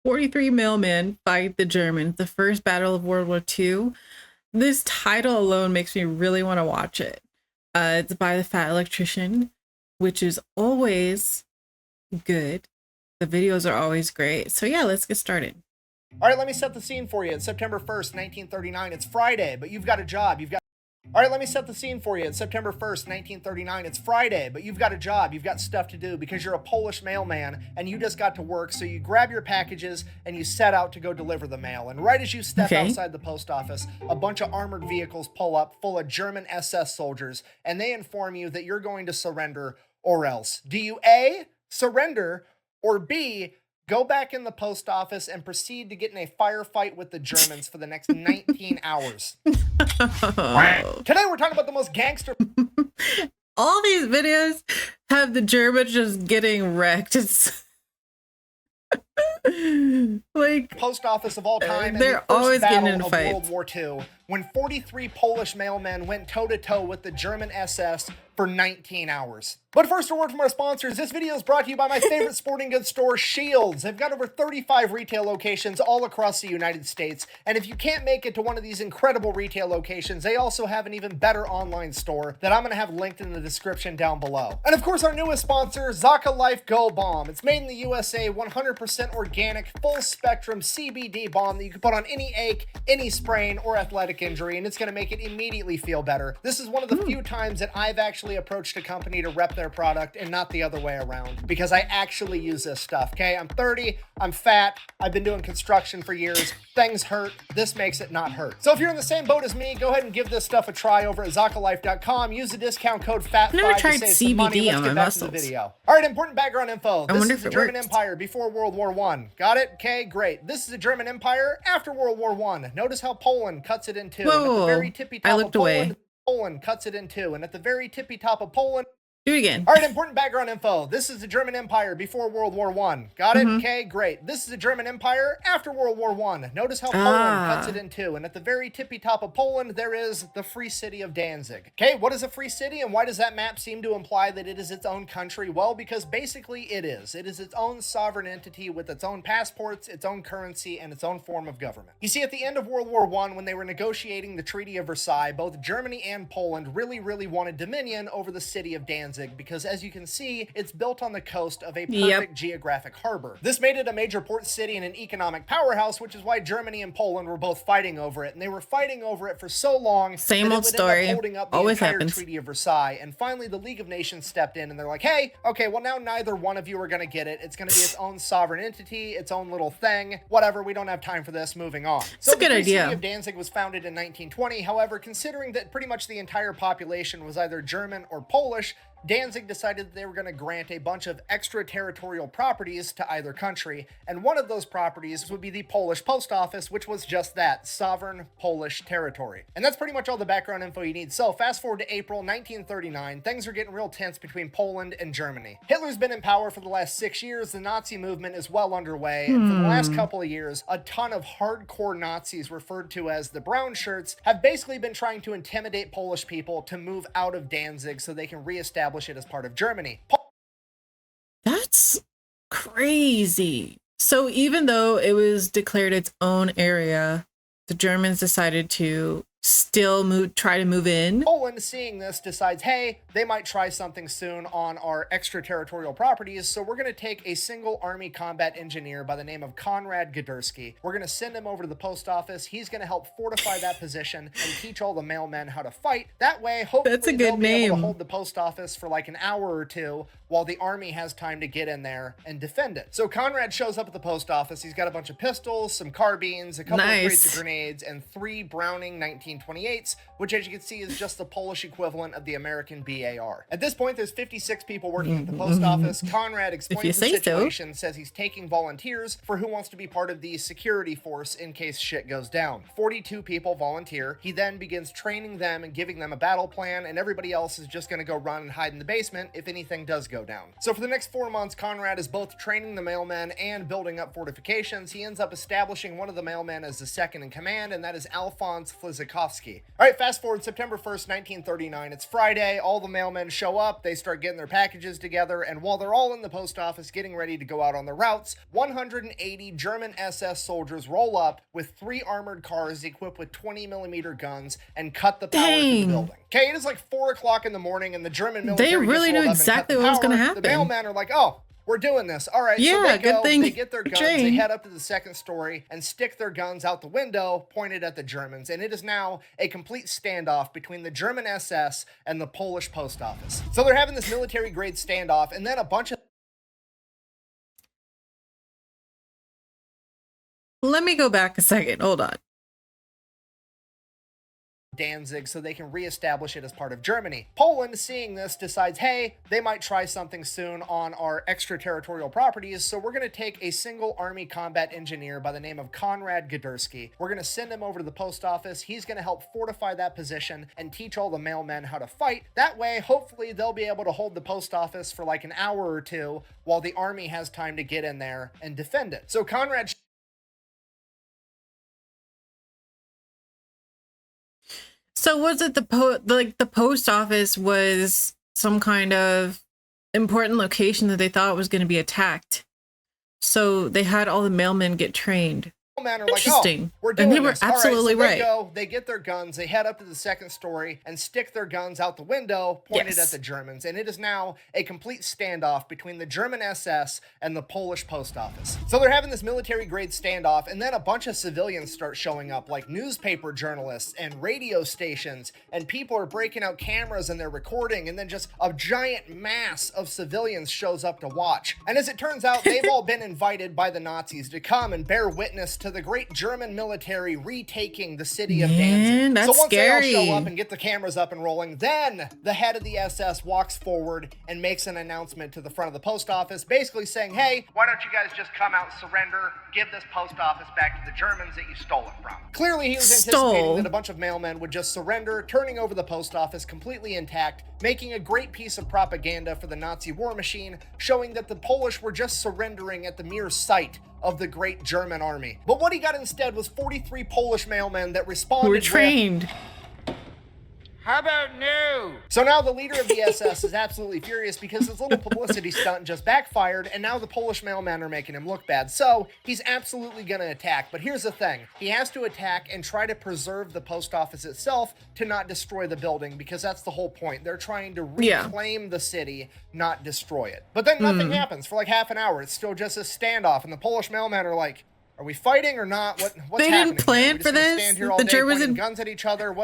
43 mailmen fight the Germans, the first battle of World War II. This title alone makes me really want to watch it. It's by the Fat Electrician, which is always good. The videos are always great. So yeah, let's get started. All right, let me set the scene for you. It's September 1st, 1939. It's Friday, but you've got a job. All right, let me set the scene for you. It's September 1st, 1939. It's Friday, but you've got a job. You've got stuff to do because you're a Polish mailman and you just got to work. So you grab your packages and you set out to go deliver the mail. And right as you step outside the post office, a bunch of armored vehicles pull up full of German SS soldiers, and they inform you that you're going to surrender or else. Do you A, surrender, or B, go back in the post office and proceed to get in a firefight with the Germans for the next 19 hours? Today we're talking about the most gangster. All these videos have the Germans just getting wrecked. It's like post office of all time. They're always getting in fights. World War II, when 43 Polish mailmen went toe-to-toe with the German SS for 19 hours. But first, a word from our sponsors. This video is brought to you by my favorite sporting goods store, Shields. They've got over 35 retail locations all across the United States. And if you can't make it to one of these incredible retail locations, they also have an even better online store that I'm going to have linked in the description down below. And of course, our newest sponsor, Zaka Life Go Balm. It's made in the USA, 100% organic, full-spectrum CBD balm that you can put on any ache, any sprain, or athletic injury, and it's going to make it immediately feel better. This is one of the few times that I've actually approached a company to rep their product and not the other way around, because I actually use this stuff, okay? I'm 30, I'm fat, I've been doing construction for years, things hurt, this makes it not hurt. So if you're in the same boat as me, go ahead and give this stuff a try over at ZakaLife.com. Use the discount code FAT5 to save some money. Let's get back to the video. All right, important background info. This is the German Empire before World War I. Got it? Okay, great. This is the German Empire after World War I. Notice how Poland cuts it in two. Whoa, and at the very tippy top I looked of away. Poland cuts it in two. And at the very tippy top of Poland, do it again. All right, important background info. This is the German Empire before World War I. Got it? Okay, great. This is the German Empire after World War I. Notice how Poland cuts it in two. And at the very tippy top of Poland, there is the free city of Danzig. Okay, what is a free city, and why does that map seem to imply that it is its own country? Well, because basically it is. It is its own sovereign entity with its own passports, its own currency, and its own form of government. You see, at the end of World War I, when they were negotiating the Treaty of Versailles, both Germany and Poland really wanted dominion over the city of Danzig, because as you can see, it's built on the coast of a perfect geographic harbor. This made it a major port city and an economic powerhouse, which is why Germany and Poland were both fighting over it, and they were fighting over it for so long same that old it would story end up holding up the always entire happens. Treaty of Versailles. And finally, the League of Nations stepped in, and they're like, hey, okay, well now neither one of you are going to get it. It's going to be its own sovereign entity, its own little thing, whatever. We don't have time for this. Moving on. So it's a good idea. The city of Danzig was founded in 1920. However, considering that pretty much the entire population was either German or Polish, Danzig decided that they were going to grant a bunch of extraterritorial properties to either country, and one of those properties would be the Polish post office, which was just that, sovereign Polish territory. And that's pretty much all the background info you need. So fast forward to April 1939, things are getting real tense between Poland and Germany. Hitler's been in power for the last 6 years, the Nazi movement is well underway, and for the last couple of years, a ton of hardcore Nazis referred to as the brown shirts have basically been trying to intimidate Polish people to move out of Danzig so they can reestablish it as part of Germany. That's crazy. So even though it was declared its own area, the Germans decided to still try to move in. Poland, seeing this, decides, hey, they might try something soon on our extraterritorial properties, so we're going to take a single army combat engineer by the name of Konrad Gdarsky. We're going to send him over to the post office. He's going to help fortify that position and teach all the mailmen how to fight. That way, hopefully they'll be able to hold the post office for like an hour or two while the army has time to get in there and defend it. So Konrad shows up at the post office. He's got a bunch of pistols, some carbines, a couple of crates of grenades, and 3 Browning 1928s, which as you can see is just the Polish equivalent of the American BAR. At this point, there's 56 people working at the post office. Konrad explains the situation, says he's taking volunteers for who wants to be part of the security force in case shit goes down. 42 people volunteer. He then begins training them and giving them a battle plan, and everybody else is just going to go run and hide in the basement if anything does go down. So for the next 4 months, Konrad is both training the mailmen and building up fortifications. He ends up establishing one of the mailmen as the second in command, and that is Alphonse Flizikov. Tchaikovsky. All right, fast forward September 1st, 1939. It's Friday. All the mailmen show up. They start getting their packages together. And while they're all in the post office getting ready to go out on their routes, 180 German SS soldiers roll up with 3 armored cars equipped with 20mm guns and cut the power to the building. Okay, it is like 4 o'clock in the morning and the German military They really knew exactly what was going to happen. The mailmen are like, oh, we're doing this. All right, yeah, so they go, good thing they get their guns, they head up to the second story and stick their guns out the window pointed at the Germans. And it is now a complete standoff between the German SS and the Polish post office. So they're having this military grade standoff, and then a bunch of... Let me go back a second. Hold on. Danzig so they can reestablish it as part of Germany. Poland, seeing this, decides, hey, they might try something soon on our extraterritorial properties, so we're going to take a single army combat engineer by the name of Konrad Gdarsky. We're going to send him over to the post office. He's going to help fortify that position and teach all the mailmen how to fight. That way, hopefully, they'll be able to hold the post office for like an hour or two while the army has time to get in there and defend it. So Konrad... So was it the post office was some kind of important location that they thought was going to be attacked? So they had all the mailmen get trained. Men are interesting. Like, oh, we're doing and they were this. absolutely right. So right. They go, they get their guns, they head up to the second story and stick their guns out the window pointed at the Germans. And it is now a complete standoff between the German SS and the Polish post office. So they're having this military grade standoff, and then a bunch of civilians start showing up, like newspaper journalists and radio stations, and people are breaking out cameras and they're recording, and then just a giant mass of civilians shows up to watch. And as it turns out, they've all been invited by the Nazis to come and bear witness to the great German military retaking the city of Danzig. That's so once scary. They all show up and get the cameras up and rolling, then the head of the SS walks forward and makes an announcement to the front of the post office, basically saying, hey, why don't you guys just come out and surrender, give this post office back to the Germans that you stole it from. Clearly he was anticipating that a bunch of mailmen would just surrender, turning over the post office completely intact, making a great piece of propaganda for the Nazi war machine, showing that the Polish were just surrendering at the mere sight of the great German army. But what he got instead was 43 Polish mailmen that responded who were trained. How about no? So now the leader of the SS is absolutely furious because his little publicity stunt just backfired, and now the Polish mailmen are making him look bad. So he's absolutely going to attack. But here's the thing. He has to attack and try to preserve the post office itself to not destroy the building, because that's the whole point. They're trying to reclaim the city, not destroy it. But then nothing happens for like half an hour. It's still just a standoff, and the Polish mailmen are like, are we fighting or not? What's they happening? Didn't plan for this? Stand here all the day Germans pointing guns at each other?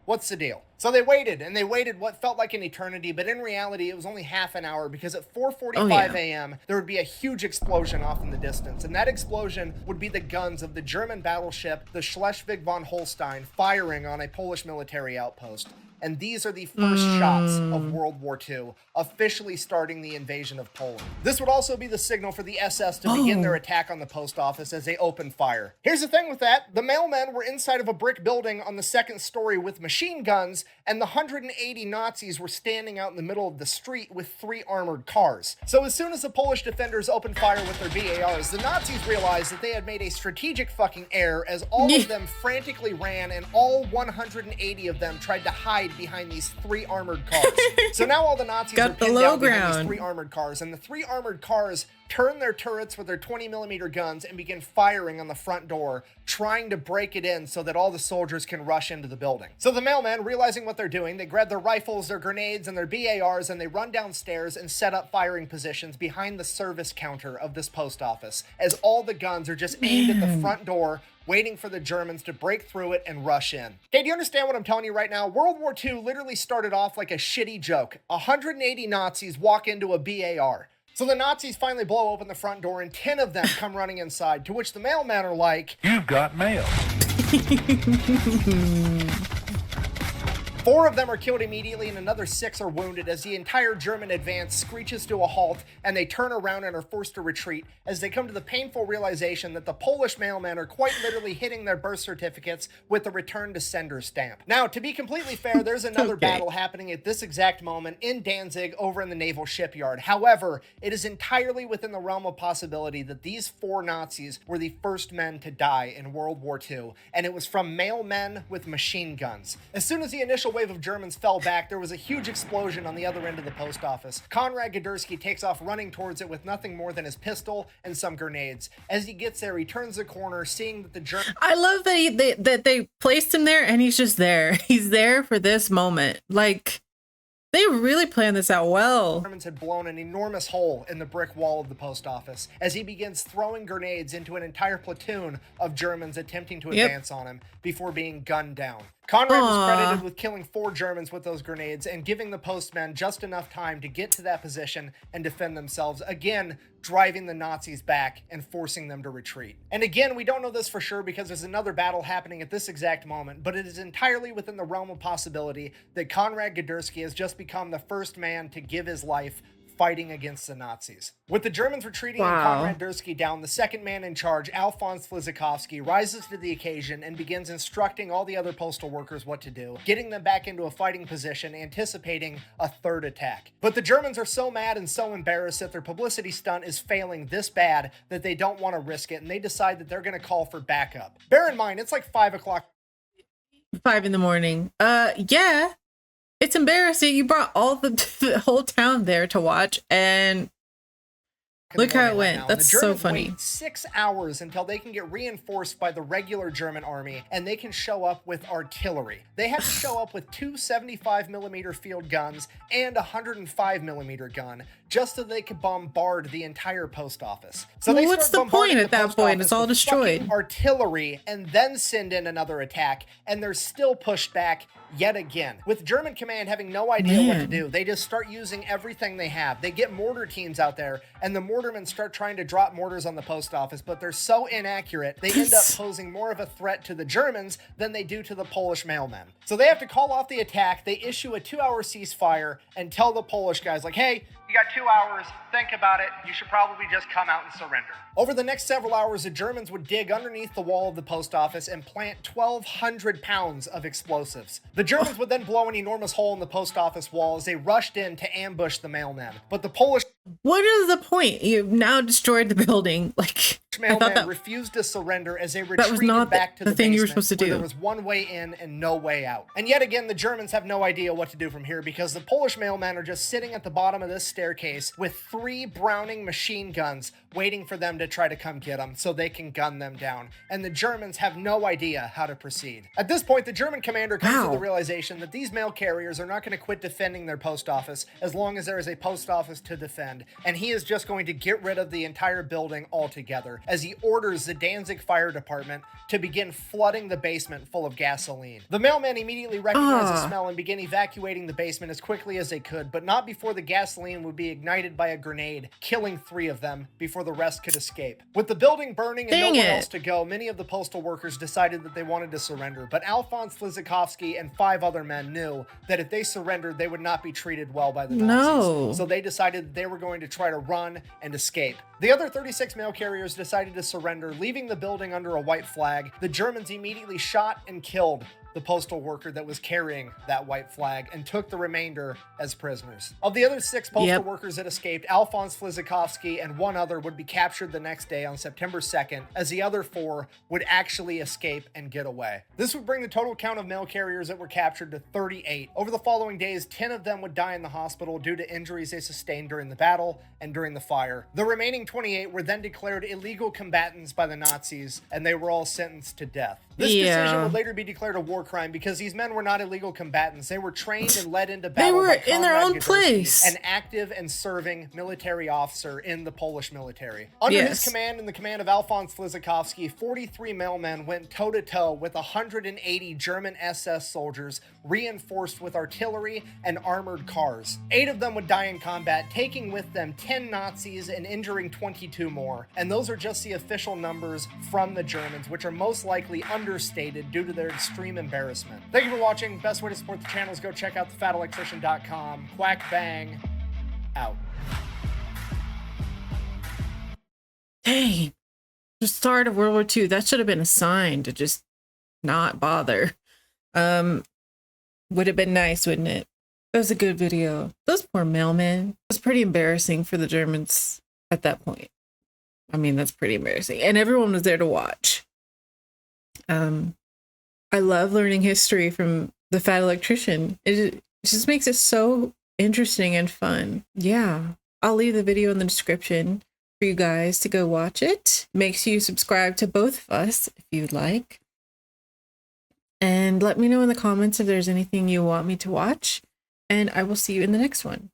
What's the deal? So they waited, and they waited what felt like an eternity, but in reality, it was only half an hour, because at 4:45 a.m., there would be a huge explosion off in the distance, and that explosion would be the guns of the German battleship, the Schleswig von Holstein, firing on a Polish military outpost. And these are the first shots of World War II, officially starting the invasion of Poland. This would also be the signal for the SS to begin their attack on the post office as they open fire. Here's the thing with that. The mailmen were inside of a brick building on the second story with machine guns, and the 180 Nazis were standing out in the middle of the street with 3 armored cars. So as soon as the Polish defenders opened fire with their BARs, the Nazis realized that they had made a strategic fucking error, as all of them frantically ran, and all 180 of them tried to hide behind these 3 armored cars. So now all the Nazis are pinned down behind these 3 armored cars, and the 3 armored cars turn their turrets with their 20mm guns and begin firing on the front door, trying to break it in so that all the soldiers can rush into the building. So the mailmen, realizing what they're doing, they grab their rifles, their grenades, and their BARs, and they run downstairs and set up firing positions behind the service counter of this post office, as all the guns are just aimed at the front door, waiting for the Germans to break through it and rush in. Okay, do you understand what I'm telling you right now? World War II literally started off like a shitty joke. 180 Nazis walk into a BAR. So the Nazis finally blow open the front door, and 10 of them come running inside, to which the mailmen are like, "You've got mail." 4 of them are killed immediately and another 6 are wounded as the entire German advance screeches to a halt and they turn around and are forced to retreat as they come to the painful realization that the Polish mailmen are quite literally hitting their birth certificates with the return to sender stamp. Now, to be completely fair, there's another battle happening at this exact moment in Danzig over in the naval shipyard. However, it is entirely within the realm of possibility that these 4 Nazis were the first men to die in World War II, and it was from mailmen with machine guns. As soon as the initial wave of Germans fell back, there was a huge explosion on the other end of the post office. Konrad Gadersky takes off running towards it with nothing more than his pistol and some grenades. As he gets there, he turns the corner, seeing that the Germans... I love that they placed him there and he's just there. He's there for this moment. Like, they really planned this out well. Germans had blown an enormous hole in the brick wall of the post office as he begins throwing grenades into an entire platoon of Germans attempting to advance on him before being gunned down. Konrad was credited with killing 4 Germans with those grenades and giving the postmen just enough time to get to that position and defend themselves, again driving the Nazis back and forcing them to retreat. And again, we don't know this for sure because there's another battle happening at this exact moment, but it is entirely within the realm of possibility that Konrad Gadersky has just become the first man to give his life fighting against the Nazis. With the Germans retreating and Konrad Gadersky down, the second man in charge, Alphonse Flizikowski, rises to the occasion and begins instructing all the other postal workers what to do, getting them back into a fighting position, anticipating a third attack. But the Germans are so mad and so embarrassed that their publicity stunt is failing this bad that they don't want to risk it, and they decide that they're going to call for backup. Bear in mind, it's like 5 o'clock. 5 in the morning. Yeah. It's embarrassing. You brought all the whole town there to watch, and look how it went. That's so funny. Wait 6 hours until they can get reinforced by the regular German army, and they can show up with artillery. They have to show up with 2 75mm field guns and a 105mm gun, just so they could bombard the entire post office. So well, what's the point at that point? It's all destroyed. Artillery, and then send in another attack, and they're still pushed back yet again. With German command having no idea what to do, they just start using everything they have. They get mortar teams out there, and the mortarmen start trying to drop mortars on the post office, but they're so inaccurate, they end up posing more of a threat to the Germans than they do to the Polish mailmen. So they have to call off the attack. They issue a 2-hour ceasefire and tell the Polish guys, like, hey, you got 2 hours, think about it, you should probably just come out and surrender. Over the next several hours, the Germans would dig underneath the wall of the post office and plant 1,200 pounds of explosives. The Germans would then blow an enormous hole in the post office wall as they rushed in to ambush the mailmen. But the Polish... What is the point? You've now destroyed the building. Like, mailmen refused to surrender as they retreated back to the thing you were basement, supposed to do. There was one way in and no way out. And yet again, the Germans have no idea what to do from here because the Polish mailmen are just sitting at the bottom of this staircase with 3 Browning machine guns waiting for them to try to come get them so they can gun them down. And the Germans have no idea how to proceed. At this point, the German commander comes to the realization that these mail carriers are not going to quit defending their post office as long as there is a post office to defend. And he is just going to get rid of the entire building altogether as he orders the Danzig Fire Department to begin flooding the basement full of gasoline. The mailmen immediately recognize the smell and begin evacuating the basement as quickly as they could, but not before the gasoline would be ignited by a grenade, killing 3 of them before the rest could escape. With the building burning and nowhere else to go, many of the postal workers decided that they wanted to surrender, but Alphonse Flizikowski and 5 other men knew that if they surrendered, they would not be treated well by the Nazis. So they decided that they were going to try to run and escape. The other 36 mail carriers decided to surrender, leaving the building under a white flag. The Germans immediately shot and killed the postal worker that was carrying that white flag and took the remainder as prisoners. Of the other 6 postal workers that escaped, Alphonse Flizikowski and 1 other would be captured the next day on September 2nd, as the other 4 would actually escape and get away. This would bring the total count of mail carriers that were captured to 38. Over the following days, 10 of them would die in the hospital due to injuries they sustained during the battle and during the fire. The remaining 28 were then declared illegal combatants by the Nazis, and they were all sentenced to death. This decision would later be declared a war crime because these men were not illegal combatants. They were trained and led into battle. They were in their own place. An active and serving military officer in the Polish military. Under his command and the command of Alphonse Flizikowski, 43 mailmen went toe-to-toe with 180 German SS soldiers reinforced with artillery and armored cars. 8 of them would die in combat, taking with them 10 Nazis and injuring 22 more. And those are just the official numbers from the Germans, which are most likely understated due to their extreme embarrassment. Thank you for watching. Best way to support the channel is go check out thefatelectrician.com. Quack bang, out. Dang. The start of World War II. That should have been a sign to just not bother. Would have been nice, wouldn't it? That was a good video. Those poor mailmen. It was pretty embarrassing for the Germans at that point. I mean, that's pretty embarrassing. And everyone was there to watch. I love learning history from the Fat Electrician. It just makes it so interesting and fun. Yeah. I'll leave the video in the description for you guys to go watch it. Make sure you subscribe to both of us if you'd like. And let me know in the comments if there's anything you want me to watch. And I will see you in the next one.